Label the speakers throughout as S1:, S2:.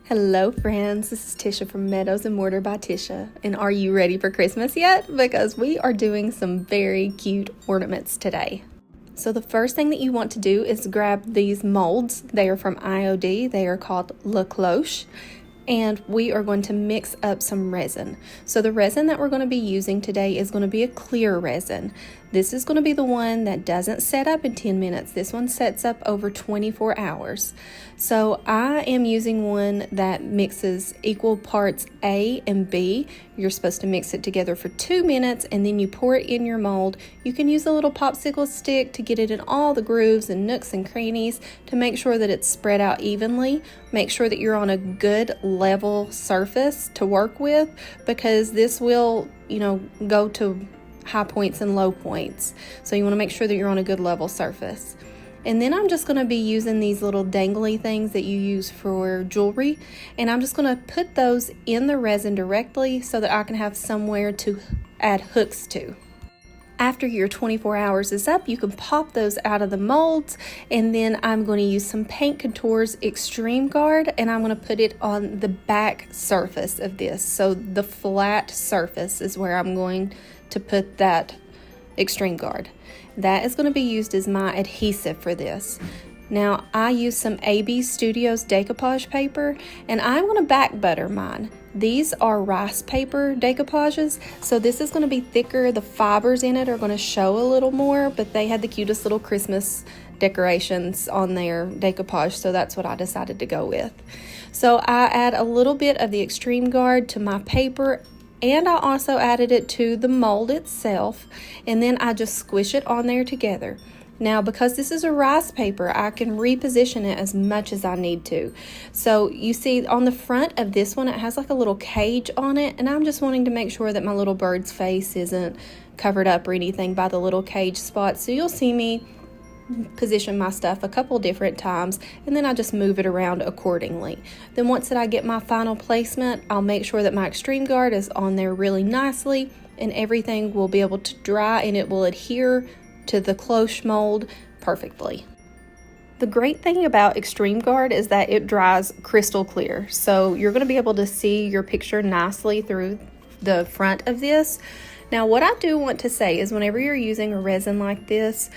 S1: Hello friends, this is Tisha from Meadows and Mortar by Tisha, and are you ready for Christmas yet? Because we are doing some very cute ornaments today. So the first thing that you want to do is grab these molds. They are from IOD, they are called Cloches, and we are going to mix up some resin. So the resin that we're going to be using today is going to be a clear resin. This is going to be the one that doesn't set up in 10 minutes. This one sets up over 24 hours. So I am using one that mixes equal parts A and B. You're supposed to mix it together for 2 minutes and then you pour it in your mold. You can use a little popsicle stick to get it in all the grooves and nooks and crannies to make sure that it's spread out evenly. Make sure that you're on a good level surface to work with, because this will, go to high points and low points. So you want to make sure that you're on a good level surface. And then I'm just going to be using these little dangly things that you use for jewelry, and I'm just going to put those in the resin directly so that I can have somewhere to add hooks to. After your 24 hours is up, you can pop those out of the molds, and then I'm going to use some Paint Couture's Extreme Guard, and I'm going to put it on the back surface of this. So the flat surface is where I'm going to put that Extreme Guard. That is going to be used as my adhesive for this. Now I use some AB Studios decoupage paper, and I'm going to back butter mine. These are rice paper decoupages, so this is going to be thicker. The fibers in it are going to show a little more, but they had the cutest little Christmas decorations on their decoupage, so that's what I decided to go with. So I add a little bit of the Extreme Guard to my paper, and I also added it to the mold itself, and then I just squish it on there together. Now, because this is a rice paper, I can reposition it as much as I need to. So you see on the front of this one, it has like a little cage on it, and I'm just wanting to make sure that my little bird's face isn't covered up or anything by the little cage spot. So you'll see me position my stuff a couple different times, and then I just move it around accordingly. Then once that I get my final placement, I'll make sure that my Extreme Guard is on there really nicely, and everything will be able to dry and it will adhere to the cloche mold perfectly. The great thing about Extreme Guard is that it dries crystal clear, so you're going to be able to see your picture nicely through the front of this. Now what I do want to say is, whenever you're using a resin like this,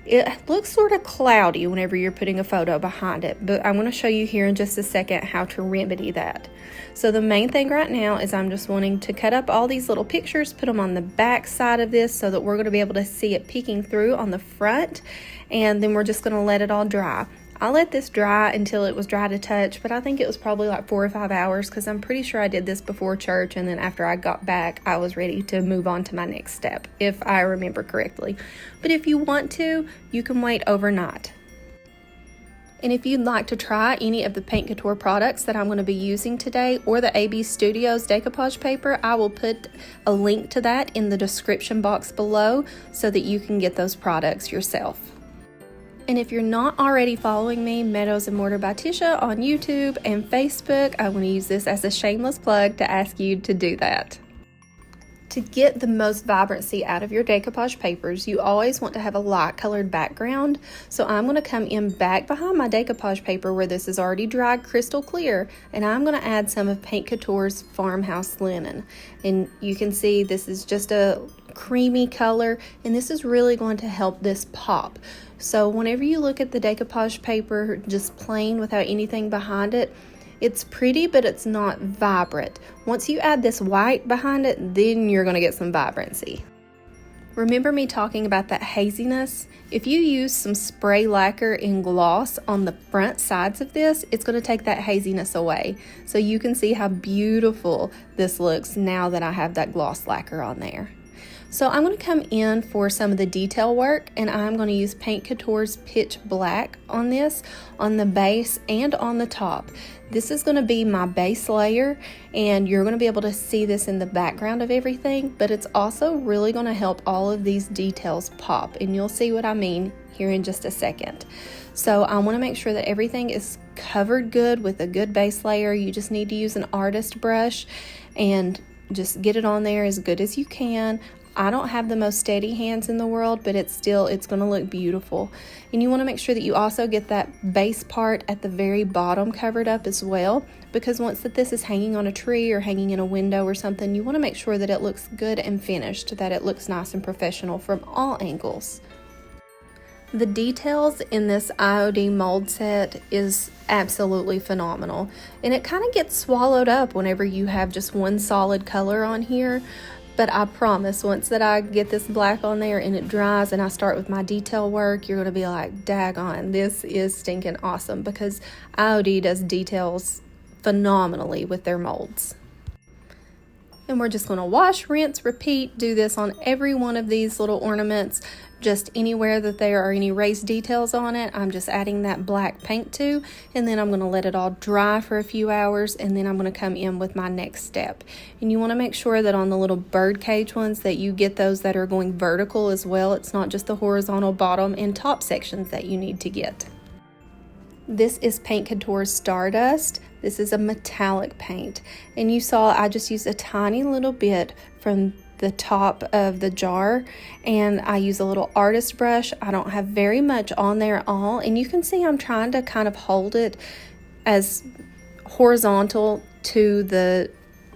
S1: it looks sort of cloudy whenever you're putting a photo behind it, but I'm going to show you here in just a second how to remedy that. So the main thing right now is I'm just wanting to cut up all these little pictures, put them on the back side of this so that we're going to be able to see it peeking through on the front, and then we're just going to let it all dry. I let this dry until it was dry to touch, but I think it was probably like 4 or 5 hours, because I'm pretty sure I did this before church, and then after I got back I was ready to move on to my next step, if I remember correctly. But if you want to, you can wait overnight. And if you'd like to try any of the Paint Couture products that I'm going to be using today, or the AB Studios decoupage paper, I will put a link to that in the description box below so that you can get those products yourself. And if you're not already following me, Meadows and Mortar by Tisha, on YouTube and Facebook, I want to use this as a shameless plug to ask you to do that. To get the most vibrancy out of your decoupage papers, you always want to have a light colored background. So I'm going to come in back behind my decoupage paper where this is already dried crystal clear, and I'm going to add some of Paint Couture's Farmhouse Linen. And you can see this is just a creamy color, and this is really going to help this pop. So whenever you look at the decoupage paper just plain without anything behind it, it's pretty, but it's not vibrant. Once you add this white behind it, then you're going to get some vibrancy. Remember me talking about that haziness? If you use some spray lacquer in gloss on the front sides of this, it's going to take that haziness away. So you can see how beautiful this looks now that I have that gloss lacquer on there. So I'm going to come in for some of the detail work, and I'm going to use Paint Couture's Pitch Black on this, on the base and on the top. This is going to be my base layer, and you're going to be able to see this in the background of everything, but it's also really going to help all of these details pop, and you'll see what I mean here in just a second. So I want to make sure that everything is covered good with a good base layer. You just need to use an artist brush and just get it on there as good as you can. I don't have the most steady hands in the world, but it's going to look beautiful. And you want to make sure that you also get that base part at the very bottom covered up as well, because once that this is hanging on a tree or hanging in a window or something, you want to make sure that it looks good and finished, that it looks nice and professional from all angles. The details in this IOD mold set is absolutely phenomenal, and it kind of gets swallowed up whenever you have just one solid color on here. But I promise, once that I get this black on there and it dries and I start with my detail work, you're going to be like, daggone, this is stinking awesome, because IOD does details phenomenally with their molds. And we're just going to wash, rinse, repeat, do this on every one of these little ornaments. Just anywhere that there are any raised details on it, I'm just adding that black paint to, and then I'm going to let it all dry for a few hours, and then I'm going to come in with my next step. And you want to make sure that on the little bird cage ones that you get those that are going vertical as well. It's not just the horizontal bottom and top sections that you need to get. This is Paint Couture's Stardust. This is a metallic paint, and you saw I just used a tiny little bit from the top of the jar, and I use a little artist brush. I don't have very much on there at all, and you can see I'm trying to kind of hold it as horizontal to the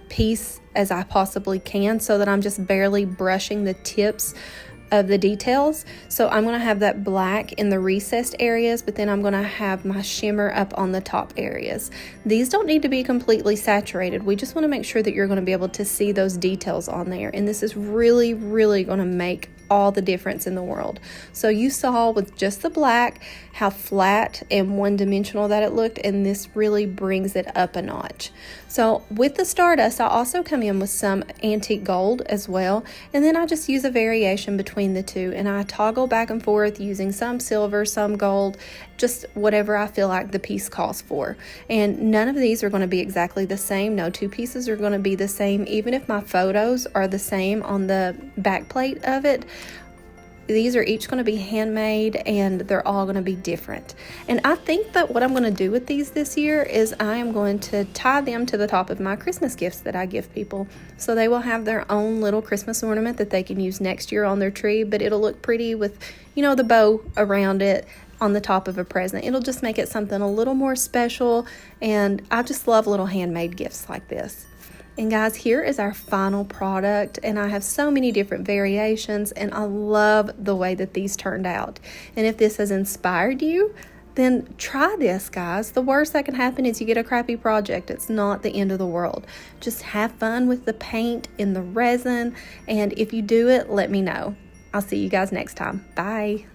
S1: piece as I possibly can, so that I'm just barely brushing the tips of the details. So I'm going to have that black in the recessed areas, but then I'm going to have my shimmer up on the top areas. These don't need to be completely saturated. We just want to make sure that you're going to be able to see those details on there, and this is really, really going to make all the difference in the world. So you saw with just the black how flat and one-dimensional that it looked, and this really brings it up a notch. So with the Stardust, I also come in with some antique gold as well, and then I just use a variation between the two, and I toggle back and forth using some silver, some gold, just whatever I feel like the piece calls for. And none of these are going to be exactly the same. No two pieces are going to be the same, even if my photos are the same on the back plate of it. These are each going to be handmade, and they're all going to be different. And I think that what I'm going to do with these this year is I am going to tie them to the top of my Christmas gifts that I give people, so they will have their own little Christmas ornament that they can use next year on their tree, but it'll look pretty with, you know, the bow around it on the top of a present. It'll just make it something a little more special, and I just love little handmade gifts like this. And guys, here is our final product, and I have so many different variations, and I love the way that these turned out. And if this has inspired you, then try this, guys. The worst that can happen is you get a crappy project. It's not the end of the world. Just have fun with the paint and the resin, and if you do it, let me know. I'll see you guys next time. Bye.